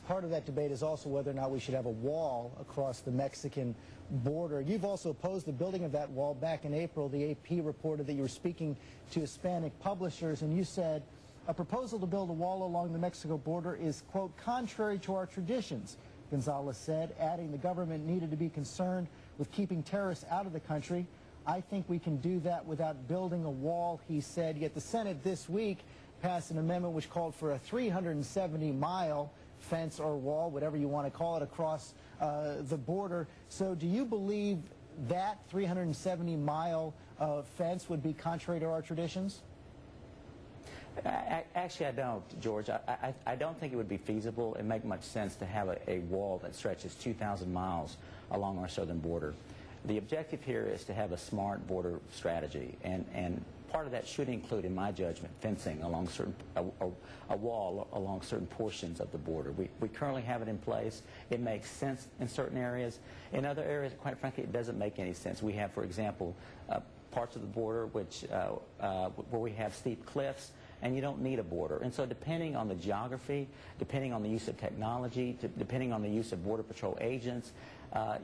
part of that debate is also whether or not we should have a wall across the Mexican border. You've also opposed the building of that wall. Back in April, the AP reported that you were speaking to Hispanic publishers, and you said, a proposal to build a wall along the Mexico border is, quote, contrary to our traditions, Gonzales said, adding the government needed to be concerned with keeping terrorists out of the country. I think we can do that without building a wall, he said. Yet the Senate this week passed an amendment which called for a 370-mile fence or wall, whatever you want to call it, across the border. So do you believe that 370-mile fence would be contrary to our traditions? Actually, I don't, George. I don't think it would be feasible and make much sense to have a wall that stretches 2,000 miles along our southern border. The objective here is to have a smart border strategy, and part of that should include, in my judgment, fencing along a wall along certain portions of the border. We currently have it in place. It makes sense in certain areas. In other areas, quite frankly, it doesn't make any sense. We have, for example, parts of the border where we have steep cliffs, and you don't need a border. And so depending on the geography, depending on the use of technology, depending on the use of Border Patrol agents,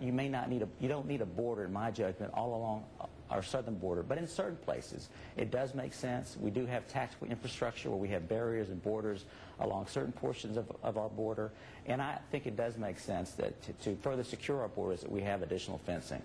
you don't need a border, in my judgment, all along our southern border. But in certain places, it does make sense. We do have tactical infrastructure where we have barriers and borders along certain portions of our border. And I think it does make sense that to further secure our borders that we have additional fencing.